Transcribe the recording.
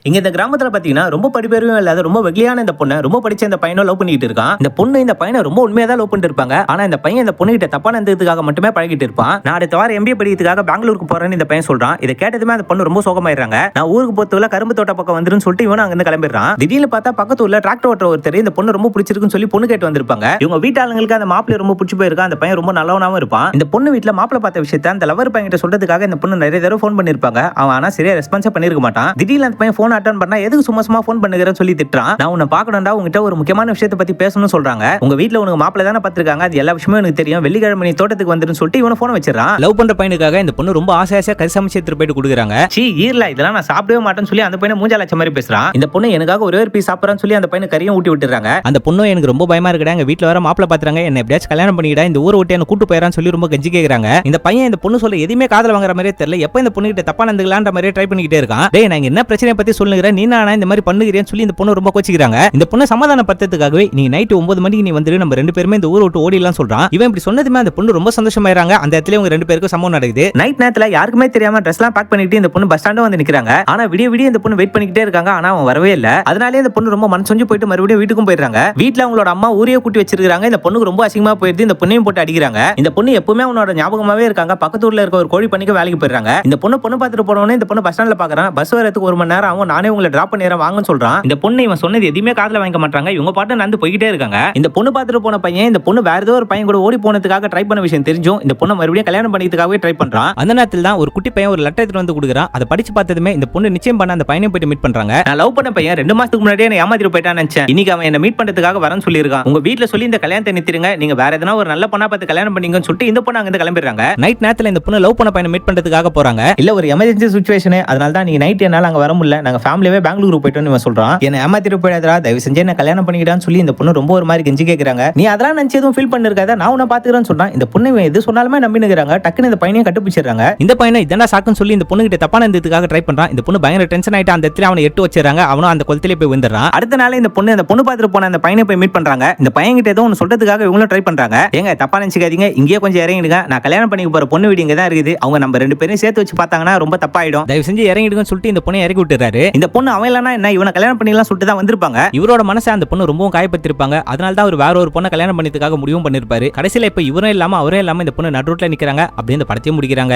இங்க இந்த கிராமத்துல பாத்தீங்கன்னா ரொம்ப படிப்பறிவும் இல்லாத ரொம்ப வெகுளியான இந்த பொண்ணு ரொம்ப படிச்ச இந்த பையனை லவ் பண்ணிட்டு இருக்கான். இந்த பொண்ணு இந்த பையனை ரொம்ப உண்மையா தான் லவ் பண்ணிட்டு இருப்பாங்க. ஆனா இந்த பையன் இந்த பொண்ணு கிட்ட தப்பான இருந்ததுக்காக மட்டுமே பழகிட்டு இருப்பான். நான் அடுத்த வாரம் MBA படிக்கிறதுக்காக பெங்களூருக்கு போறேன்னு இந்த பையன் சொல்றான். இதை கேட்டதுமே அந்த பொண்ணு ரொம்ப சோகமாயிடுறாங்க. நான் ஊருக்கு போறதுல கரும்பு தோட்ட பக்கம் வந்துருன்னு சொல்லிட்டு இவனும் அங்க இருந்து கிளம்பிடுறான். திடீர்னு பார்த்தா பக்கத்து ஊர்ல டிராக்டர் ஓட்டுற ஒருத்தர் இந்த பொண்ணு ரொம்ப பிடிச்சிருக்குன்னு சொல்லி பொண்ணு கேட்டு வந்திருப்பாங்க. இவங்க வீட்டாளுங்களுக்கு அந்த மாப்பிள்ளை ரொம்ப பிடிச்சி போயிருக்கா. அந்த பையன் ரொம்ப நல்லவனாவும் இருப்பான். இந்த பொண்ணு வீட்டுல மாப்பிள்ளை பார்த்த விஷயத்த அந்த லவர் பையன் கிட்ட சொல்றதுக்காக இந்த பொண்ணு நிறைய தடவை ஃபோன் பண்ணிருப்பாங்க. அவன் ஆனா சரியா ரெஸ்பான்ஸ் பண்ணிருக்க மாட்டான். திடீர்னு அந்த பையன் போன் அட்டன் பண்ணா எதுக்கு சும்மா ஃபோன் பண்ணுகிறேன்னு சொல்லி திட்டுறான். நான் உன்னை பார்க்கணும்டா, உங்ககிட்ட ஒரு முக்கியமான விஷயத்தை பத்தி பேசணும்னு சொல்றாங்க. உங்க வீட்ல உனக்கு மாப்பிள்ளை தானே பார்த்திருக்காங்க, அது எல்லா விஷயமும் எனக்கு தெரியும், வெள்ளிக்கிழமை நீ தோட்டத்துக்கு வந்துருன்னு சொல்லிட்டு இவனை போன் வச்சிடறான். லவ் பண்ற பையனுக்காக இந்த பொண்ணு ரொம்ப ஆசையா கறி சமைச்சு எடுத்துட்டு போயிட்டு கொடுக்குறாங்க. சீ ஈரல இதெல்லாம் நான் சாப்பிடவே மாட்டேன்னு சொல்லி அந்த பையனை மூஞ்சா லட்சம் மாதிரி பேசுறான். இந்த பொண்ணு எனக்காக ஒரே ஒரு பீஸ் சாப்பிடறான்னு சொல்லி அந்த பையனை கறியும் ஊட்டி விட்டுறாங்க. அந்த பொண்ணு எனக்கு ரொம்ப பயமா இருக்குடா, எங்க வீட்ல வர மாப்பிள்ளை பாத்துறாங்க, என்ன எப்படியாச்சும் கல்யாணம் பண்ணிக்கிட்டா இந்த ஊரை விட்டு என்ன கூட்டு போயிடறான்னு சொல்லி ரொம்ப கெஞ்சி கேக்குறாங்க. இந்த பையன் இந்த பொண்ணு சொல்ல எதுவுமே காதல வாங்குற மாதிரியே தெரியல. எப்ப இந்த பொண்ணு கிட்ட தப்பா நடந்துக்கலான்ற மாதிரியே ட்ரை பண்ணிக்கிட்டே இருக்கான். டேய் நான் என்ன பிரச்சனை பத்தி சொல்லுகிறேன், நீ நானா இந்த மாதிரி பண்ணுகிறேன்னு சொல்லி இந்த பொண்ணு ரொம்ப கோச்சிக்கிறாங்க. இந்த பொண்ணு சமாதானப்படுத்துறதுக்காகவே நீ நைட் 9 மணிக்கு நீ வந்துரு, நம்ம ரெண்டு பேருமே இந்த ஊரை விட்டு ஓடிடலாம் சொல்றான். இவன் இப்படி சொன்னதுமே அந்த பொண்ணு ரொம்ப சந்தோஷமாயிராங்க. அந்த இடத்துல இவங்க ரெண்டு பேருக்கும் சம்பவம் நடக்குது. நைட் நேரத்துல யாருக்குமே தெரியாம ட்ரெஸ்லாம் பேக் பண்ணிட்டு இந்த பொண்ணு பஸ் ஸ்டாண்ட்ல வந்து நிக்கிறாங்க. ஆனா விடிய விடிய இந்த பொண்ணு வெயிட் பண்ணிக்கிட்டே இருக்காங்க. ஆனா அவன் வரவே இல்ல. அதனாலே இந்த பொண்ணு ரொம்ப மனசொஞ்சு போயிட்டு மறுபடியும் வீட்டுக்கும் போயிடுறாங்க. வீட்டுல அவங்களோட அம்மா ஊரையே கூட்டி வச்சிருக்காங்க. இந்த பொண்ணுக்கு ரொம்ப அசிங்கமா போயிடுது. இந்த பொண்ணையும் போட்டு அடிக்கிறாங்க. இந்த பொண்ணு எப்பவுமே அவனோட ஞாபகமாவே இருக்காங்க. பக்கத்து ஊர்ல இருக்க ஒரு கோழி பண்ணிக்கு வேலைக்கு போயிடுறாங்க. இந்த பொண்ணு பார்த்துட்டு போனவனே இந்த பொண்ணு பஸ் ஸ்டாண்ட்ல பாக்குறான். பஸ் வரதுக்கு 1 மணி நேரம் ஆகும், நானே உங்களை டிராப் பண்ணிடுறேன் வாங்கன்னு சொல்றான். இந்த பொண்ணு இவன் சொன்னது எதுவுமே காதுல வாங்க மாட்டாங்க. இவங்க பாட்டு நடந்து போய்கிட்டே இருக்காங்க. இந்த பொண்ணு பார்த்துட்டு போன பையன் இந்த பொண்ணு வேற ஏதோ ஒரு பையன் கூட ஓடி போனதுக்காக ட்ரை பண்ண விஷயம் தெரிஞ்சும் இந்த பொண்ணு மறுபடியும் கல்யாணம் பண்ணிக்கிறதுக்காகவே ட்ரை பண்றான். அந்த நேரத்தில் தான் ஒரு குட்டி பையன் ஒரு லெட்டர் எடுத்து வந்து கொடுக்குறான். அதை படிச்சு பார்த்ததுமே இந்த பொண்ணு நிச்சயம் பண்ண அந்த பையனை போயிட்டு மீட் பண்றாங்க. நான் லவ் பண்ண பையன் 2 மாசத்துக்கு முன்னாடியே என்ன ஏமாத்திட்டு போயிட்டான்னு நினைச்சேன். இன்னைக்கு அவன் என்ன மீட் பண்றதுக்காக வரேன்னு சொல்லியிருக்கான். உங்க வீட்ல சொல்லி இந்த கல்யாணத்தை நிறுத்திடுங்க, நீங்க வேற எதனா ஒரு நல்ல பொண்ணா பார்த்து கல்யாணம் பண்ணீங்கன்னு சொல்லிட்டு இந்த பொண்ணு அங்க இருந்து கிளம்பிடுறாங்க. நைட் நேரத்துல இந்த பொண்ணு லவ் பண்ண பையனை மீட் பண்றதுக்காக போறாங்க. இல்ல ஒரு எமர்ஜென்சி சிச்சுவேஷன், அதனால தான் நீங்க நைட் என்னால அங்க வர முடியல, நாங்க ஃபேமிலியே பெங்களூருக்கு போயிட்டோம்னு இவன் சொல்றான். என்ன ஏமாத்திட்டு போயிடாதடா, தயவு செஞ்சு என்ன கல்யாணம் பண்ணிக்கிட்டான்னு சொல்லி இந்த பொண்ணு ரொம்ப ஒரு மாதிரி கெஞ்சி கேக்குறாங்க. நீ அதெல்லாம் நினைச்சு எதுவும் ஃபீல் பண்ணிருக்காத, நான் உன்னை பாத்துக்கிறேன்னு சொல்றான். இந்த பொண்ணு எது சொன்னாலுமே நம்பினுறாங்க. டக்குன்னு இந்த பையனையும் கட்டுப்பிடிச்சிடுறாங்க. இந்த பையனை இதெல்லாம் சாக்குன்னு சொல்லி இந்த பொண்ணு கிட்ட தப்பான இருந்ததுக்காக ட்ரை பண்றான். இந்த பொண்ணு பயங்கர டென்ஷன் ஆயிட்டு அந்த இடத்துல அவனை எட்டு வச்சிடறாங்க. அவனும் அந்த குளத்திலே போய் விழுந்துறான். அடுத்த நாள் இந்த பொண்ணு பார்த்துட்டு போன அந்த பையனை போய் மீட் பண்றாங்க. இந்த பையன் கிட்ட ஏதோ ஒன்று சொல்றதுக்காக இவங்களும் ட்ரை பண்றாங்க. ஏங்க தப்பா நினைச்சுக்காதீங்க, இங்கேயே கொஞ்சம் இறங்கிடுங்க, நான் கல்யாணம் பண்ணிக்க போற பொண்ணு வீடு இங்க தான் இருக்குது, அவங்க நம்ம 2 பேரும் சேர்த்து வச்சு பார்த்தாங்கன்னா ரொம்ப தப்பாயிடும், தயவு செஞ்சு இறங்கிடுங்கன்னு சொல்லிட்டு இந்த பொண்ணை இறக்கி விட்டுறாரு. இந்த பொண்ணு அவன் இல்லனா என்ன இவனை கல்யாணம் பண்ணிடலாம் சொல்லிட்டு தான் வந்திருப்பாங்க. இவரோட மனசை அந்த பொண்ணு ரொம்பவும் காயப்பட்டிருப்பாங்க. அதனால தான் அவர் வேற ஒரு பொண்ணை கல்யாணம் பண்ணிக்கிறதுக்காக முடிவும் பண்ணிருப்பாரு. கடைசியில இப்ப இவரும் இல்லாம அவரே இல்லாம இந்த பொண்ணு நடுரோட்ல நிக்கிறாங்க. அப்படியே இந்த படத்தையும் முடிக்கிறாங்க.